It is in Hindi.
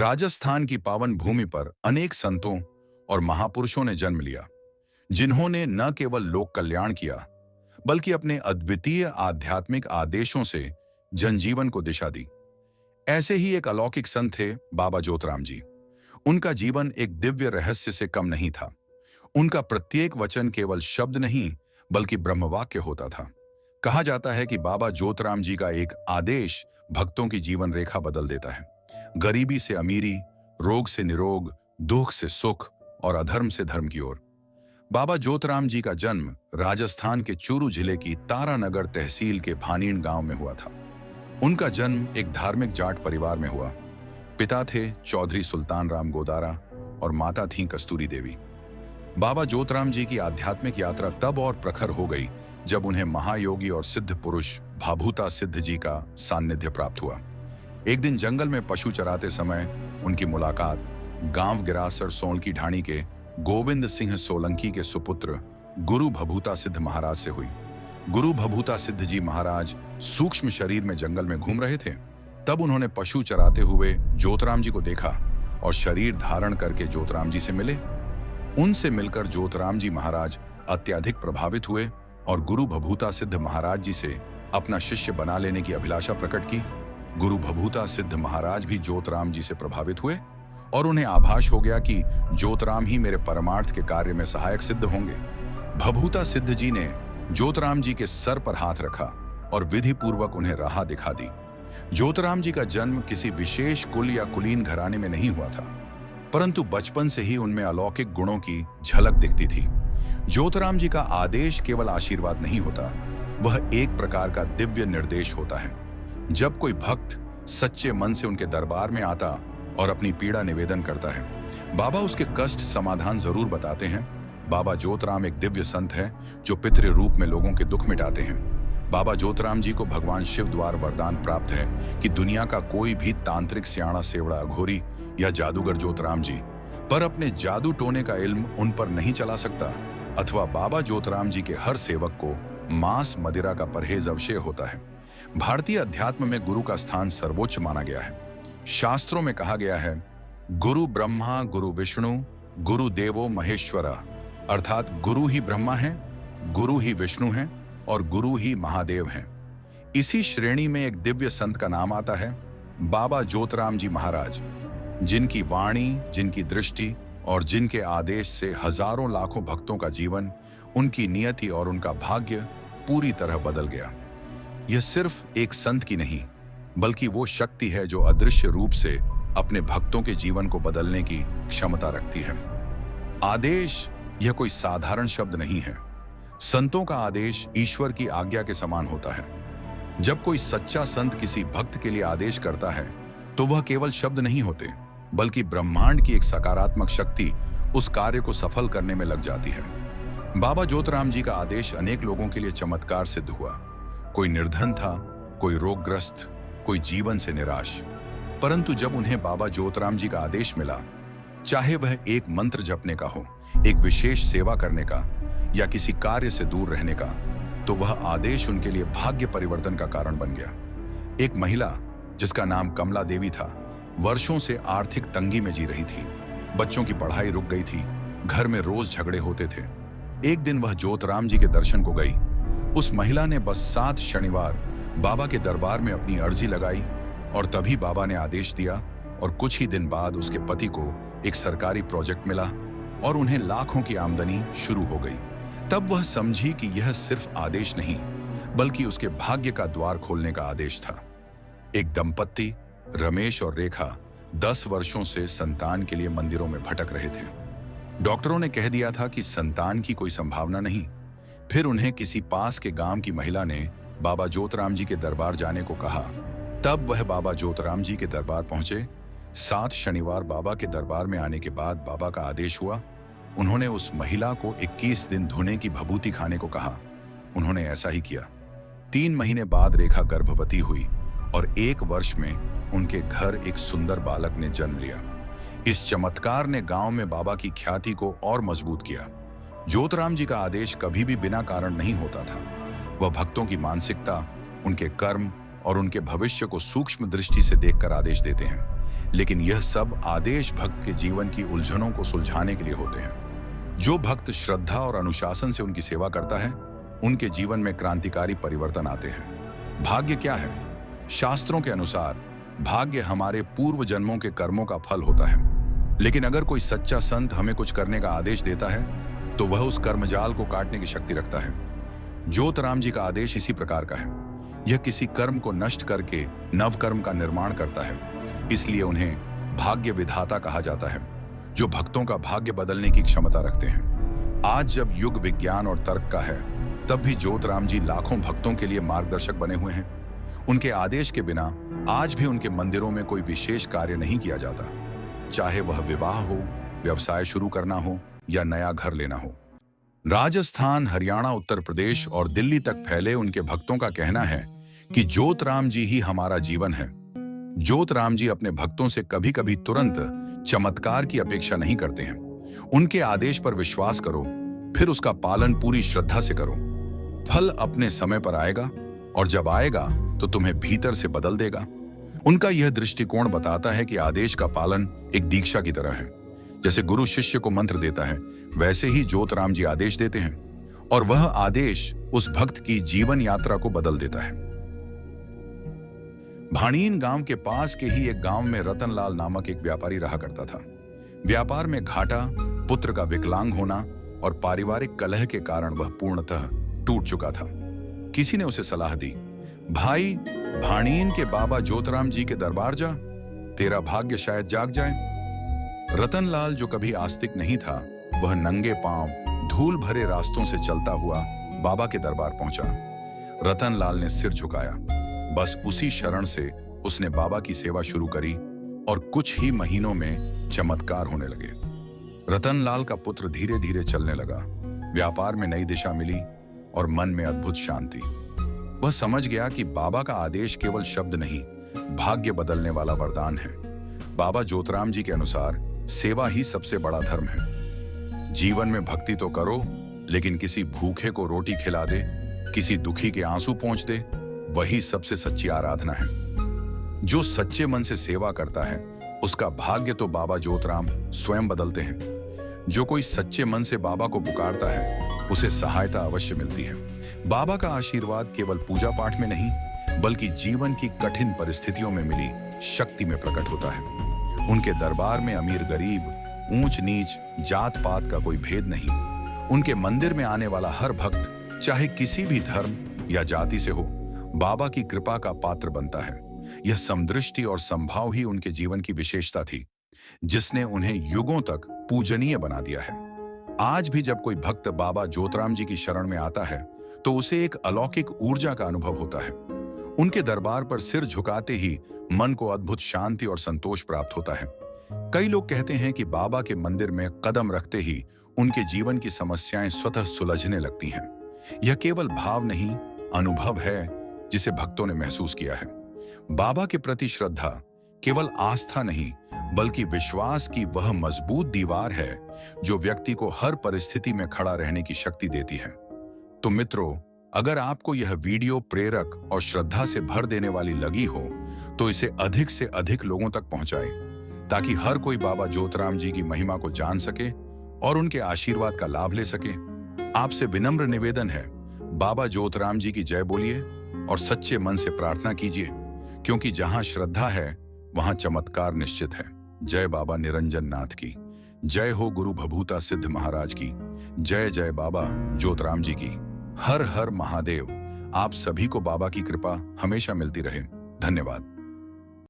राजस्थान की पावन भूमि पर अनेक संतों और महापुरुषों ने जन्म लिया, जिन्होंने न केवल लोक कल्याण किया बल्कि अपने अद्वितीय आध्यात्मिक आदेशों से जनजीवन को दिशा दी। ऐसे ही एक अलौकिक संत थे बाबा जोतराम जी। उनका जीवन एक दिव्य रहस्य से कम नहीं था। उनका प्रत्येक वचन केवल शब्द नहीं बल्कि ब्रह्मवाक्य होता था। कहा जाता है कि बाबा जोतराम जी का एक आदेश भक्तों की जीवन रेखा बदल देता है। गरीबी से अमीरी, रोग से निरोग, दुख से सुख और अधर्म से धर्म की ओर। बाबा जोतराम जी का जन्म राजस्थान के चूरू जिले की तारानगर तहसील के भानीण गांव में हुआ था। उनका जन्म एक धार्मिक जाट परिवार में हुआ। पिता थे चौधरी सुल्तान राम गोदारा और माता थीं कस्तूरी देवी। बाबा जोतराम जी की आध्यात्मिक यात्रा तब और प्रखर हो गई जब उन्हें महायोगी और सिद्ध पुरुष भाभूता सिद्ध जी का सान्निध्य प्राप्त हुआ। एक दिन जंगल में पशु चराते समय उनकी मुलाकात गांव गिरासर सोलकी ढाणी के गोविंद सिंह सोलंकी के सुपुत्र गुरु भभूता सिद्ध महाराज से हुई। गुरु भभूता सिद्ध जी महाराज सूक्ष्म शरीर में जंगल में घूम रहे थे। तब उन्होंने पशु चराते हुए जोतराम जी को देखा और शरीर धारण करके जोतराम जी से मिले। उनसे मिलकर जोतराम जी महाराज अत्यधिक प्रभावित हुए और गुरु भभूता सिद्ध महाराज जी से अपना शिष्य बना लेने की अभिलाषा प्रकट की। गुरु भभूता सिद्ध महाराज भी जोतराम जी से प्रभावित हुए और उन्हें आभास हो गया कि जोतराम ही मेरे परमार्थ के कार्य में सहायक सिद्ध होंगे। भभूता सिद्ध जी ने जोतराम जी के सर पर हाथ रखा और विधि पूर्वक उन्हें राह दिखा दी। जोतराम जी का जन्म किसी विशेष कुल या कुलीन घराने में नहीं हुआ था, परंतु बचपन से ही उनमें अलौकिक गुणों की झलक दिखती थी। जोतराम जी का आदेश केवल आशीर्वाद नहीं होता, वह एक प्रकार का दिव्य निर्देश होता है। जब कोई भक्त सच्चे मन से उनके दरबार में आता और अपनी पीड़ा निवेदन करता है, बाबा उसके कष्ट समाधान जरूर बताते हैं। बाबा जोतराम एक दिव्य संत है जो पितृ रूप में लोगों के दुख मिटाते हैं। बाबा जोतराम जी को भगवान शिव द्वारा वरदान प्राप्त है कि दुनिया का कोई भी तांत्रिक स्याणा सेवड़ा अघोरी या जादूगर जोतराम जी पर अपने जादू टोने का इल्म उन पर नहीं चला सकता, अथवा बाबा जोतराम जी के हर सेवक को मांस मदिरा का परहेज अवश्य होता है। भारतीय अध्यात्म में गुरु का स्थान सर्वोच्च माना गया है। शास्त्रों में कहा गया है, गुरु ब्रह्मा गुरु विष्णु गुरु देवो महेश्वरा, अर्थात गुरु ही ब्रह्मा है, गुरु ही विष्णु है और गुरु ही महादेव हैं। इसी श्रेणी में एक दिव्य संत का नाम आता है बाबा जोतराम जी महाराज, जिनकी वाणी, जिनकी दृष्टि और जिनके आदेश से हजारों लाखों भक्तों का जीवन, उनकी नियति और उनका भाग्य पूरी तरह बदल गया। यह सिर्फ एक संत की नहीं बल्कि वो शक्ति है जो अदृश्य रूप से अपने भक्तों के जीवन को बदलने की क्षमता रखती है। आदेश यह कोई साधारण शब्द नहीं है। संतों का आदेश ईश्वर की आज्ञा के समान होता है। जब कोई सच्चा संत किसी भक्त के लिए आदेश करता है तो वह केवल शब्द नहीं होते बल्कि ब्रह्मांड की एक सकारात्मक शक्ति उस कार्य को सफल करने में लग जाती है। बाबा जोतराम जी का आदेश अनेक लोगों के लिए चमत्कार सिद्ध हुआ। कोई निर्धन था, कोई रोगग्रस्त, कोई जीवन से निराश, परंतु जब उन्हें बाबा जोतराम जी का आदेश मिला, चाहे वह एक मंत्र जपने का हो, एक विशेष सेवा करने का या किसी कार्य से दूर रहने का, तो वह आदेश उनके लिए भाग्य परिवर्तन का कारण बन गया। एक महिला जिसका नाम कमला देवी था, वर्षों से आर्थिक तंगी में जी रही थी। बच्चों की पढ़ाई रुक गई थी, घर में रोज झगड़े होते थे। एक दिन वह जोतराम जी के दर्शन को गई। उस महिला ने बस 7 शनिवार बाबा के दरबार में अपनी अर्जी लगाई और तभी बाबा ने आदेश दिया और कुछ ही दिन बाद उसके पति को एक सरकारी प्रोजेक्ट मिला और उन्हें लाखों की आमदनी शुरू हो गई। तब वह समझी कि यह सिर्फ आदेश नहीं बल्कि उसके भाग्य का द्वार खोलने का आदेश था। एक दंपत्ति रमेश और रेखा 10 वर्षों से संतान के लिए मंदिरों में भटक रहे थे। डॉक्टरों ने कह दिया था कि संतान की कोई संभावना नहीं। फिर उन्हें किसी पास के गांव की महिला ने बाबा जोतराम जी के दरबार जाने को कहा। तब वह बाबा जोतराम जी के दरबार पहुंचे। 7 शनिवार बाबा के दरबार में आने के बाद बाबा का आदेश हुआ। उन्होंने उस महिला को 21 दिन धुने की भभूति खाने को कहा। उन्होंने ऐसा ही किया। 3 महीने बाद रेखा गर्भवती हुई और 1 वर्ष में उनके घर एक सुंदर बालक ने जन्म लिया। इस चमत्कार ने गांव में बाबा की ख्याति को और मजबूत किया। जोतराम जी का आदेश कभी भी बिना कारण नहीं होता था। वह भक्तों की मानसिकता, उनके कर्म और उनके भविष्य को सूक्ष्म दृष्टि से देखकर आदेश देते हैं। लेकिन यह सब आदेश भक्त के जीवन की उलझनों को सुलझाने के लिए होते हैं। जो भक्त श्रद्धा और अनुशासन से उनकी सेवा करता है, उनके जीवन में क्रांतिकारी परिवर्तन आते हैं। भाग्य क्या है? शास्त्रों के अनुसार भाग्य हमारे पूर्व जन्मों के कर्मों का फल होता है। लेकिन अगर कोई सच्चा संत हमें कुछ करने का आदेश देता है, तो वह उस कर्मजाल को काटने की शक्ति रखता है। ज्योतराम जी का आदेश इसी प्रकार का है। यह किसी कर्म को नष्ट करके नव कर्म का निर्माण करता है, इसलिए उन्हें भाग्य विधाता कहा जाता है, जो भक्तों का भाग्य बदलने की क्षमता रखते हैं। आज जब युग विज्ञान और तर्क का है, तब भी ज्योतराम जी लाखों भक्तों के लिए मार्गदर्शक बने हुए हैं। उनके आदेश के बिना आज भी उनके मंदिरों में कोई विशेष कार्य नहीं किया जाता, चाहे वह विवाह हो, व्यवसाय शुरू करना हो या नया घर लेना हो। राजस्थान, हरियाणा, उत्तर प्रदेश और दिल्ली तक फैले उनके भक्तों का कहना है कि ज्योतराम जी ही हमारा जीवन है। ज्योतराम जी अपने भक्तों से कभी कभी तुरंत चमत्कार की अपेक्षा नहीं करते हैं। उनके आदेश पर विश्वास करो, फिर उसका पालन पूरी श्रद्धा से करो। फल अपने समय पर आएगा, और जब आएगा तो तुम्हें भीतर से बदल देगा। उनका यह दृष्टिकोण बताता है कि आदेश का पालन एक दीक्षा की तरह है। जैसे गुरु शिष्य को मंत्र देता है, वैसे ही ज्योतराम जी आदेश देते हैं, और वह आदेश उस भक्त की जीवन यात्रा को बदल देता है। भाणीन गांव के पास के ही एक गांव में रतनलाल नामक एक व्यापारी रहा करता था। व्यापार में घाटा, पुत्र का विकलांग होना और पारिवारिक कलह के कारण वह पूर्णतः टूट चुका था। किसी ने उसे सलाह दी, भाई, भाणीन के बाबा ज्योतराम जी के दरबार जा, तेरा भाग्य शायद जाग जाए। रतनलाल, जो कभी आस्तिक नहीं था, वह नंगे पांव धूल भरे रास्तों से चलता हुआ बाबा के दरबार पहुंचा। रतनलाल ने सिर झुकाया। बस उसी क्षण से उसने बाबा की सेवा शुरू करी और कुछ ही महीनों में चमत्कार होने लगे। रतनलाल का पुत्र धीरे धीरे चलने लगा, व्यापार में नई दिशा मिली और मन में अद्भुत शांति। वह समझ गया कि बाबा का आदेश केवल शब्द नहीं, भाग्य बदलने वाला वरदान है। बाबा ज्योतराम जी के अनुसार सेवा ही सबसे बड़ा धर्म है। जीवन में भक्ति तो करो, लेकिन किसी भूखे को रोटी खिला दे, किसी दुखी के आंसू पोंछ दे, वही सबसे सच्ची आराधना है। जो सच्चे मन से सेवा करता है, उसका भाग्य तो बाबा ज्योतराम स्वयं बदलते हैं। जो कोई सच्चे मन से बाबा को पुकारता है, उसे सहायता अवश्य मिलती है। बाबा का आशीर्वाद केवल पूजा पाठ में नहीं, बल्कि जीवन की कठिन परिस्थितियों में मिली शक्ति में प्रकट होता है। उनके दरबार में अमीर गरीब, ऊंच नीच, जात पात का कोई भेद नहीं। उनके मंदिर में आने वाला हर भक्त, चाहे किसी भी धर्म या जाति से हो, बाबा की कृपा का पात्र बनता है। यह समदृष्टि और संभाव ही उनके जीवन की विशेषता थी, जिसने उन्हें युगों तक पूजनीय बना दिया है। आज भी जब कोई भक्त बाबा ज्योतराम जी की शरण में आता है, तो उसे एक अलौकिक ऊर्जा का अनुभव होता है। उनके दरबार पर सिर झुकाते ही मन को अद्भुत शांति और संतोष प्राप्त होता है। कई लोग कहते हैं कि बाबा के मंदिर में कदम रखते ही उनके जीवन की समस्याएं स्वतः सुलझने लगती हैं। यह केवल भाव नहीं, अनुभव है जिसे भक्तों ने महसूस किया है। बाबा के प्रति श्रद्धा केवल आस्था नहीं, बल्कि विश्वास की वह मजबूत दीवार है जो व्यक्ति को हर परिस्थिति में खड़ा रहने की शक्ति देती है। तो मित्रों, अगर आपको यह वीडियो प्रेरक और श्रद्धा से भर देने वाली लगी हो, तो इसे अधिक से अधिक लोगों तक पहुंचाएं, ताकि हर कोई बाबा ज्योतराम जी की महिमा को जान सके और उनके आशीर्वाद का लाभ ले सके। आपसे विनम्र निवेदन है, बाबा ज्योतराम जी की जय बोलिए और सच्चे मन से प्रार्थना कीजिए, क्योंकि जहां श्रद्धा है, वहां चमत्कार निश्चित है। जय बाबा निरंजन नाथ की जय हो, गुरु भभूता सिद्ध महाराज की जय, जय बाबा ज्योतराम जी की। हर हर महादेव। आप सभी को बाबा की कृपा हमेशा मिलती रहे। धन्यवाद।